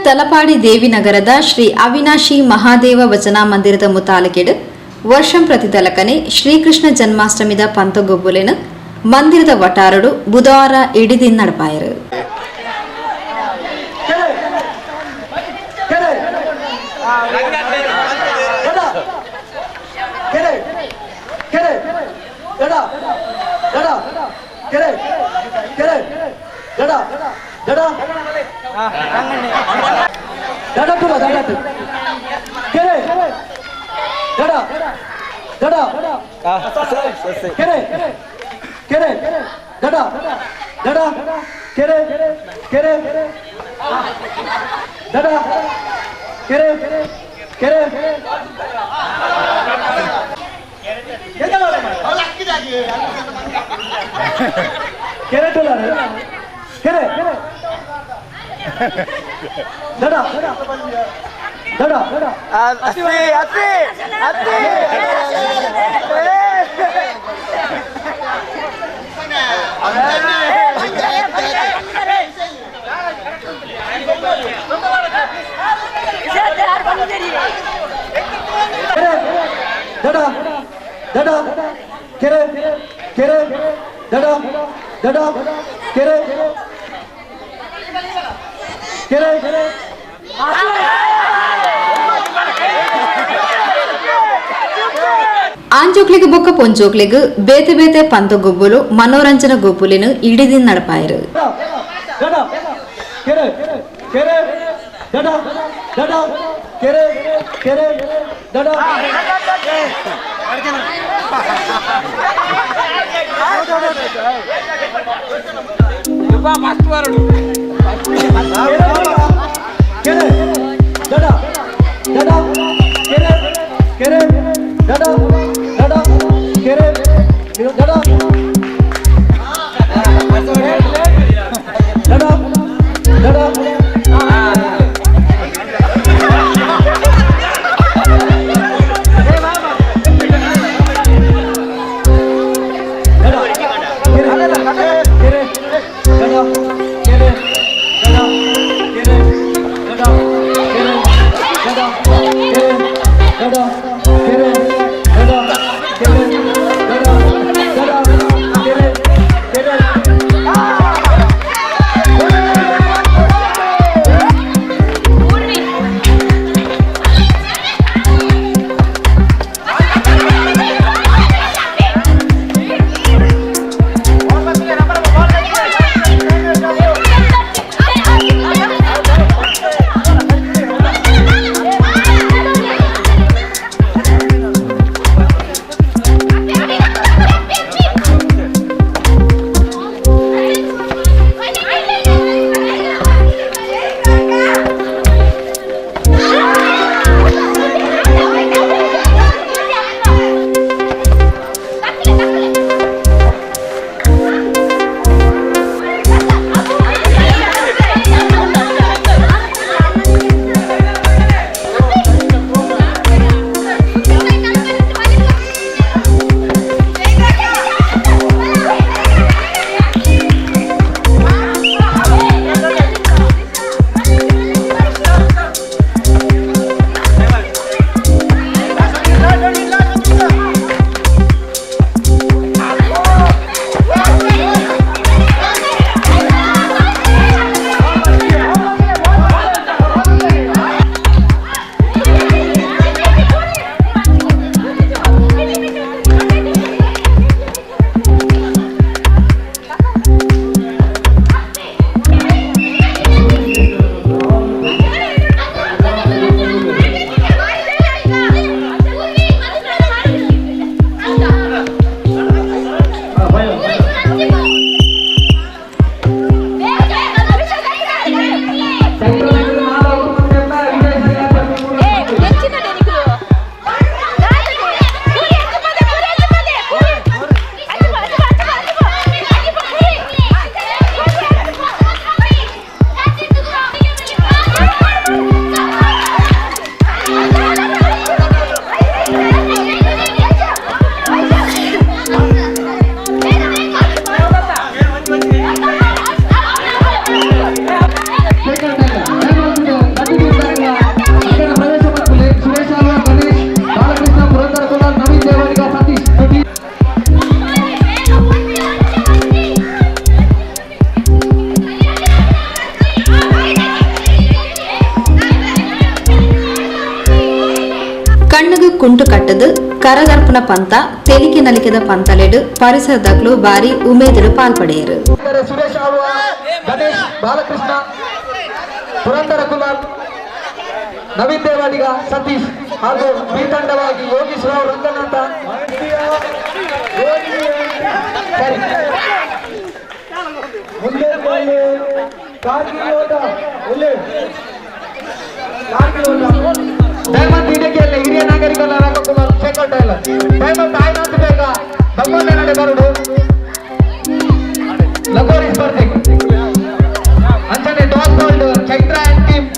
ತಲಪಾಡಿ ದೇವಿನಗರದ ಶ್ರೀ ಅವಿನಾಶಿ ಮಹಾದೇವ ವಚನ ಮಂದಿರದ ಮುತಾಲಕೆಡ್ ವರ್ಷಂ ಪ್ರತಿತಲಕನೆ ಶ್ರೀಕೃಷ್ಣ ಜನ್ಮಾಷ್ಟಮಿದ ಪಂತಗೊಬ್ಬುಲೆನ ಮಂದಿರದ ವಟಾರಡು ಬುಧವಾರ ಇಡಿದಿನ್ ನಡಪಾಯರು. ಆಂಜೋಕ್ಲಿಗ್ ಬೊಕ್ಕ ಪೊಂಜೋಕ್ಲಿಗ್ ಬೇತೆ ಬೇತೆ ಪಂತಗೊಬ್ಬುಲು ಮನೋರಂಜನ ಗೊಬ್ಬುಲಿನ ಇಡಿದಿನ್ ನಡಪಾಯರು. ಕುಂಟು ಕಟ್ಟದು ಕರದರ್ಪಣ ಪಂತ ತೆಲಿಕೆ ನಲಿಕೆದ ಪಂತಲೆಡು ಪರಿಸರದಕ್ಲು ಬಾರಿ ಉಮೇದರು ಪಾಲ್ಪಡೆಯರು. ಸುರೇಶ್ ಆಳ್ವ, ಗಣೇಶ್ ಬಾಲಕೃಷ್ಣ, ಪುರಂದರ ಕುಲಾಲ್, ನವೀನ್ ದೇವಾಡಿಗ, ಸತೀಶ್ ಹಾಗೂ ಬಿ ತಂಡವಾಗಿ ಯೋಗೀಶ್ ರಾವ್ ರಂಗನಾಥ. ಡೈಮಂಡ್ ಇಡಕಿಯಲ್ಲಿ ಹಿರಿಯ ನಾಗರಿಕರ ರಂಗಕುಮಾರ್ ಶೇಖರ್ ಟೈಲರ್ ಡೈಮಂಡ್ ಆಯ್ನಾಥ್ ಬೇಗ ಬಮ್ಮನೆ ನಡೆ ಬರುಡು ಲಗೋರಿ ಸ್ಪರ್ಧೆ ಅಂಚನೆ ಡಾಗ್ ಗೋಲ್ಡ್ ಚೈತ್ರ ಅಂಡ್ ಟೀಮ್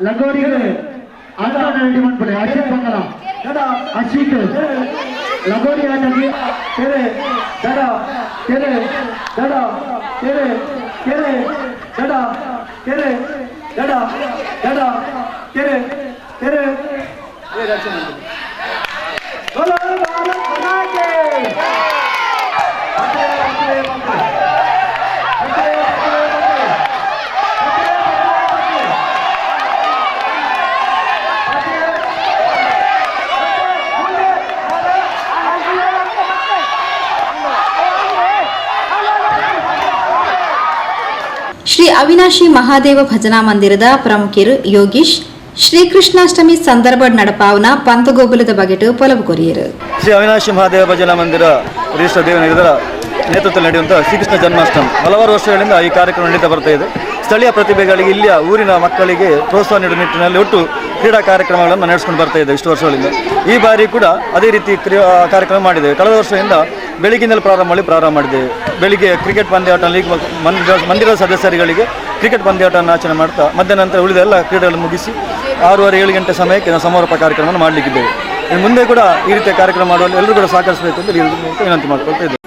ಲಗೋರಿಗೆ ಆಟ ರೆಡಿ ಮಾಡ್ಕೊಳ್ಳಿ. ಅಶ್ವಿಕ್ ಬಂಗಲ ಅಶ್ವಿಕ್ ಲಗೋರಿ ಆಟಕ್ಕೆ ಕೆರೆ ದಡ ಕೆರೆ ದಡ ಕೆರೆ ಕೆರೆ ದಡ ಕೆರೆ ದಡ ದಡ ಕೆರೆ ಕೆರೆ बोलो भारत बना के ಶ್ರೀ ಅವಿನಾಶಿ ಮಹಾದೇವ ಭಜನಾ ಮಂದಿರದ ಪ್ರಮುಖರು ಯೋಗೀಶ್ ಶ್ರೀಕೃಷ್ಣಾಷ್ಟಮಿ ಸಂದರ್ಭ ನಡಪಾವನ ಪಂತಗೋಬುಲದ ಬಗೆಟು ಪೊಲವು ಕೊರಿಯರು. ಶ್ರೀ ಅವಿನಾಶಿ ಮಹಾದೇವ ಭಜನಾ ಮಂದಿರ ರಿಜಿಸ್ಟರ್ ದೇವನಗರದ ನೇತೃತ್ವದಲ್ಲಿ ನಡೆಯುವಂತಹ ಶ್ರೀಕೃಷ್ಣ ಜನ್ಮಾಷ್ಟಮಿ ಹಲವಾರು ವರ್ಷಗಳಿಂದ ಈ ಕಾರ್ಯಕ್ರಮ ನಡೀತಾ ಬರ್ತಾ ಇದೆ. ಸ್ಥಳೀಯ ಪ್ರತಿಭೆಗಳಿಗೆ ಇಲ್ಲಿಯ ಊರಿನ ಮಕ್ಕಳಿಗೆ ಪ್ರೋತ್ಸಾಹ ನೀಡುವ ನಿಟ್ಟಿನಲ್ಲಿ ಒಟ್ಟು ಕ್ರೀಡಾ ಕಾರ್ಯಕ್ರಮಗಳನ್ನು ನಡೆಸ್ಕೊಂಡು ಬರ್ತಾ ಇದ್ದೇವೆ ಇಷ್ಟು ವರ್ಷಗಳಿಂದ. ಈ ಬಾರಿ ಕೂಡ ಅದೇ ರೀತಿ ಕಾರ್ಯಕ್ರಮ ಮಾಡಿದ್ದೇವೆ. ಕಳೆದ ವರ್ಷದಿಂದ ಬೆಳಿಗ್ಗಿನಲ್ಲಿ ಪ್ರಾರಂಭ ಮಾಡಿದ್ದೇವೆ. ಬೆಳಿಗ್ಗೆ ಕ್ರಿಕೆಟ್ ಪಂದ್ಯಾಟ, ಲೀಗ್ ಮಂದಿರದ ಸದಸ್ಯರುಗಳಿಗೆ ಕ್ರಿಕೆಟ್ ಪಂದ್ಯಾಟವನ್ನು ಆಚರಣೆ ಮಾಡ್ತಾ ಮಧ್ಯಾಹ್ನ ನಂತರ ಉಳಿದ ಎಲ್ಲ ಕ್ರೀಡೆಗಳನ್ನು ಮುಗಿಸಿ 6:30-7 ಗಂಟೆ ಸಮಯಕ್ಕೆ ನಾವು ಸಮಾರೋಪ ಕಾರ್ಯಕ್ರಮವನ್ನು ಮಾಡಲಿಕ್ಕಿದ್ದೇವೆ. ಮುಂದೆ ಕೂಡ ಈ ರೀತಿಯ ಕಾರ್ಯಕ್ರಮ ಮಾಡುವಲ್ಲಿ ಎಲ್ಲರೂ ಕೂಡ ಸಹಕರಿಸಬೇಕು ಅಂತ ವಿನಂತಿ ಮಾಡ್ಕೊಳ್ತಾ ಇದ್ದೇವೆ.